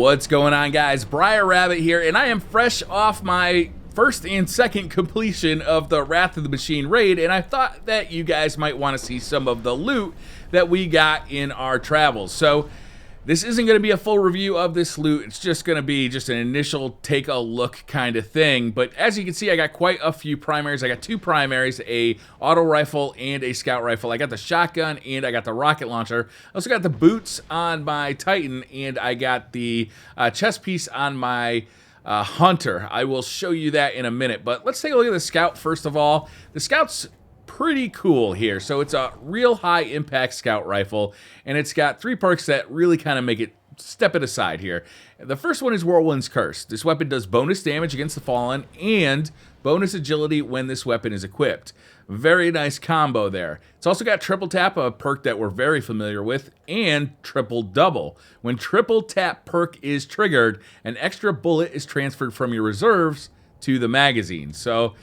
What's going on, guys? Briar Rabbit here, and I am fresh off my first and second completion of the Wrath of the Machine raid, and I thought that you guys might want to see some of the loot that we got in our travels. So this isn't going to be a full review of this loot. It's just going to be just an initial take a look kind of thing. But as you can see, I got quite a few primaries. I got two primaries, a auto rifle and a scout rifle. I got the shotgun and I got the rocket launcher. I also got the boots on my Titan, and I got the chest piece on my hunter. I will show you that in a minute. But let's take a look at the scout first of all. The scout's pretty cool here. So it's a real high impact scout rifle, and it's got three perks that really kind of make it step it aside here. The first one is Whirlwind's Curse. This weapon does bonus damage against the fallen and bonus agility when this weapon is equipped. Very nice combo there. It's also got triple tap, a perk that we're very familiar with, and triple double. When triple tap perk is triggered, an extra bullet is transferred from your reserves to the magazine. So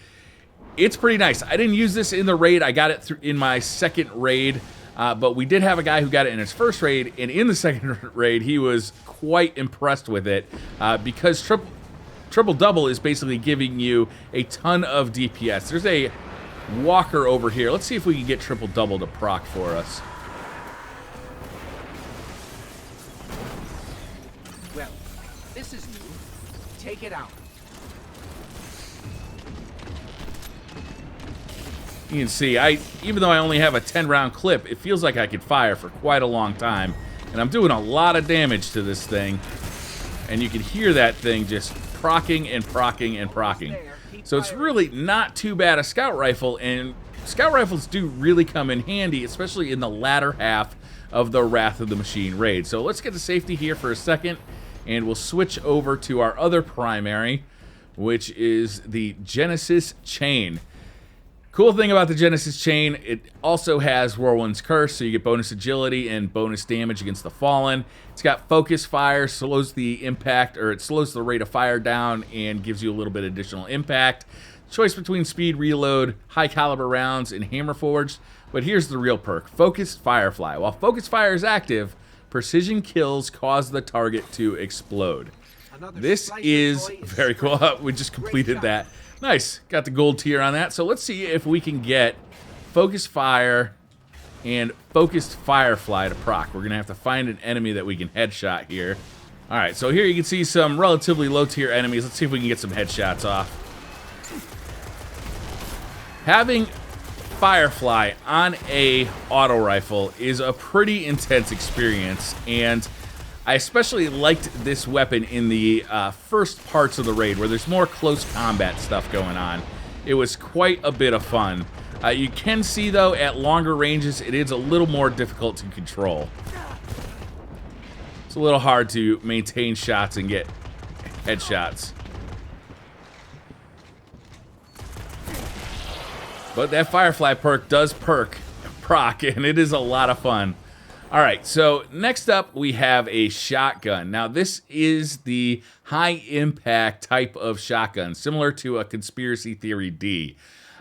it's pretty nice. I didn't use this in the raid. I got it in my second raid, but we did have a guy who got it in his first raid, and in the second raid, he was quite impressed with it because triple double is basically giving you a ton of DPS. There's a walker over here. Let's see if we can get triple double to proc for us. Well, this is new. Take it out. You can see, even though I only have a 10-round clip, it feels like I could fire for quite a long time. And I'm doing a lot of damage to this thing. And you can hear that thing just procking and procking and procking. So it's really not too bad a scout rifle, and scout rifles do really come in handy, especially in the latter half of the Wrath of the Machine raid. So let's get to safety here for a second, and we'll switch over to our other primary, which is the Genesis Chain. Cool thing about the Genesis Chain, it also has Whirlwind's Curse, so you get bonus agility and bonus damage against the fallen. It's got focus fire, slows the impact, or it slows the rate of fire down and gives you a little bit additional impact. Choice between speed reload, high caliber rounds, and hammer forged. But here's the real perk, Focused Firefly. While focus fire is active, precision kills cause the target to explode. This is very cool. We just completed that. Nice, got the gold tier on that. So let's see if we can get Focus Fire and Focused Firefly to proc. We're gonna have to find an enemy that we can headshot here. All right, so here you can see some relatively low tier enemies. Let's see if we can get some headshots off. Having Firefly on a auto rifle is a pretty intense experience, and I especially liked this weapon in the first parts of the raid where there's more close combat stuff going on. It was quite a bit of fun. You can see, though, at longer ranges, it is a little more difficult to control. It's a little hard to maintain shots and get headshots. But that Firefly perk does proc, and it is a lot of fun. All right, so next up we have a shotgun. Now this is the high impact type of shotgun, similar to a Conspiracy Theory D.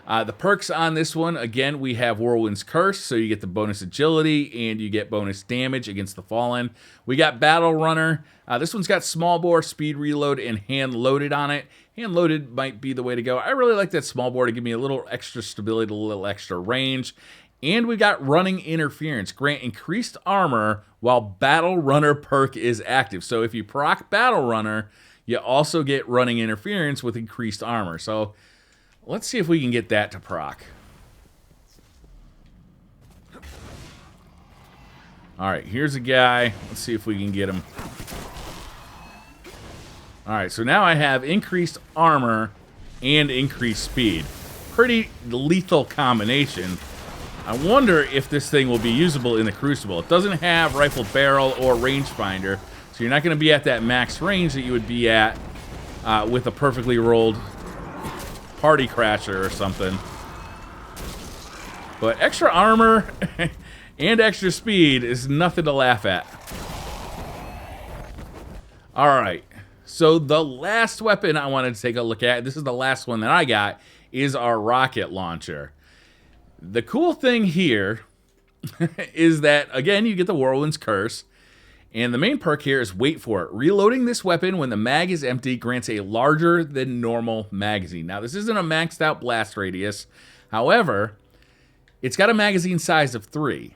The perks on this one, again, we have Whirlwind's Curse, so you get the bonus agility and you get bonus damage against the fallen. We got Battle Runner. This one's got small bore, speed reload, and hand loaded on it. Hand loaded might be the way to go. I really like that small bore to give me a little extra stability, a little extra range. And we've got Running Interference. Grant increased armor while Battle Runner perk is active. So if you proc Battle Runner, you also get Running Interference with increased armor. So let's see if we can get that to proc. All right, here's a guy. Let's see if we can get him. All right, so now I have increased armor and increased speed. Pretty lethal combination. I wonder if this thing will be usable in the Crucible. It doesn't have rifled barrel or rangefinder, so you're not going to be at that max range that you would be at with a perfectly rolled party crasher or something. But extra armor and extra speed is nothing to laugh at. All right, so the last weapon I wanted to take a look at, this is the last one that I got, is our rocket launcher. The cool thing here is that, again, you get the Whirlwind's Curse, And the main perk here is, wait for it, reloading this weapon when the mag is empty grants a larger than normal magazine. Now, this isn't a maxed out blast radius. However, it's got a magazine size of 3.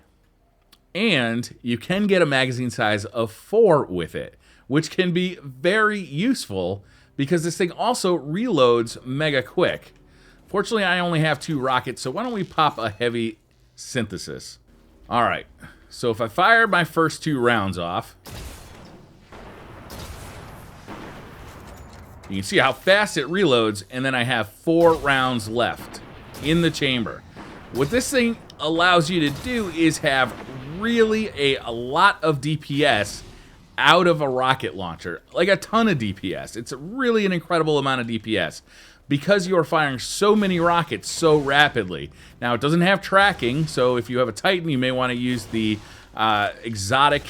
And you can get a magazine size of 4 with it, which can be very useful because this thing also reloads mega quick. Fortunately, I only have 2 rockets, so why don't we pop a heavy synthesis? All right, so if I fire my first 2 rounds off, you can see how fast it reloads, and then I have 4 rounds left in the chamber. What this thing allows you to do is have really a lot of DPS out of a rocket launcher, like a ton of DPS. It's really an incredible amount of DPS because you are firing so many rockets so rapidly. Now, it doesn't have tracking, so if you have a Titan, you may want to use the exotic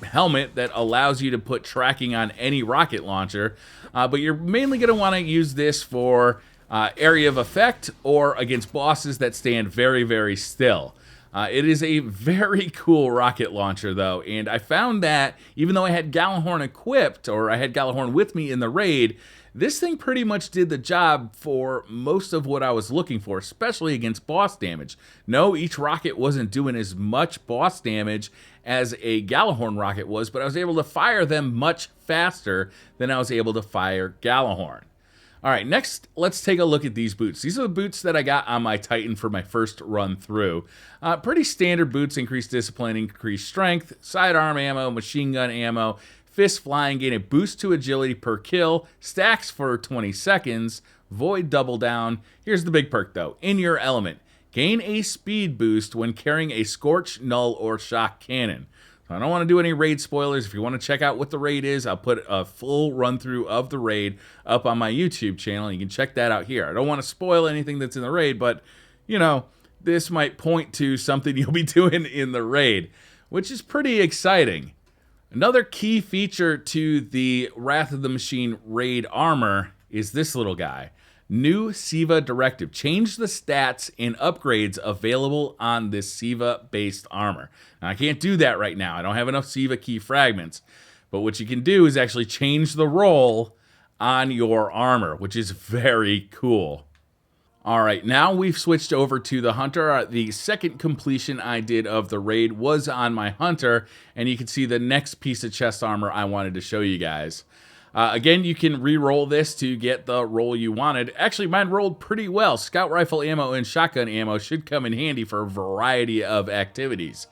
helmet that allows you to put tracking on any rocket launcher, but you're mainly going to want to use this for area of effect or against bosses that stand very, very still. It is a very cool rocket launcher, though, and I found that even though I had Gallahorn equipped, or I had Gallahorn with me in the raid, this thing pretty much did the job for most of what I was looking for, especially against boss damage. No, each rocket wasn't doing as much boss damage as a Gallahorn rocket was, but I was able to fire them much faster than I was able to fire Gallahorn. All right, next, let's take a look at these boots. These are the boots that I got on my Titan for my first run through. Pretty standard boots: increased discipline, increased strength, sidearm ammo, machine gun ammo, fist flying, gain a boost to agility per kill, stacks for 20 seconds, void double down. Here's the big perk, though: in your element. Gain a speed boost when carrying a Scorch, Null, or Shock Cannon. I don't want to do any raid spoilers. If you want to check out what the raid is, I'll put a full run-through of the raid up on my YouTube channel. You can check that out here. I don't want to spoil anything that's in the raid, but, you know, this might point to something you'll be doing in the raid, which is pretty exciting. Another key feature to the Wrath of the Machine raid armor is this little guy. New SIVA directive. Change the stats and upgrades available on this SIVA-based armor. Now, I can't do that right now. I don't have enough SIVA key fragments. But what you can do is actually change the roll on your armor, which is very cool. All right, now we've switched over to the Hunter. The second completion I did of the raid was on my Hunter, and you can see the next piece of chest armor I wanted to show you guys. Again, you can re-roll this to get the roll you wanted. Actually, mine rolled pretty well. Scout rifle ammo and shotgun ammo should come in handy for a variety of activities.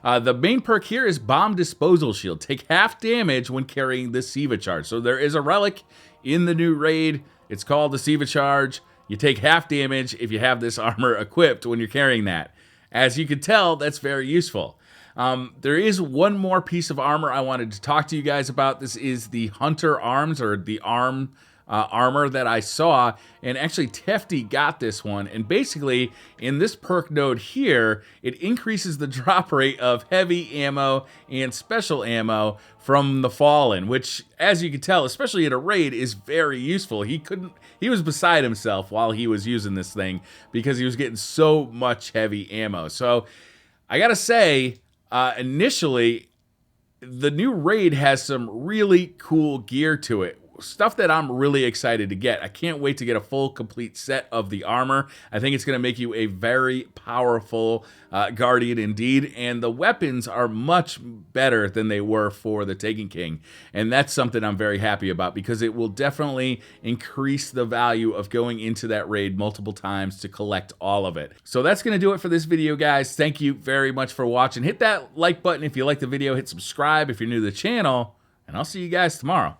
The main perk here is Bomb Disposal Shield. Take half damage when carrying the SIVA charge. So there is a relic in the new raid. It's called the SIVA charge. You take half damage if you have this armor equipped when you're carrying that. As you can tell, that's very useful. There is one more piece of armor I wanted to talk to you guys about. This is the Hunter Arms, or the armor that I saw, and actually Tefty got this one. And basically, in this perk node here, it increases the drop rate of heavy ammo and special ammo from the Fallen, which, as you can tell, especially in a raid, is very useful. He was beside himself while he was using this thing because he was getting so much heavy ammo. So I gotta say, initially, the new raid has some really cool gear to it. Stuff that I'm really excited to get. I can't wait to get a full, complete set of the armor. I think it's going to make you a very powerful Guardian indeed. And the weapons are much better than they were for the Taken King. And that's something I'm very happy about because it will definitely increase the value of going into that raid multiple times to collect all of it. So that's going to do it for this video, guys. Thank you very much for watching. Hit that like button if you like the video. Hit subscribe if you're new to the channel. And I'll see you guys tomorrow.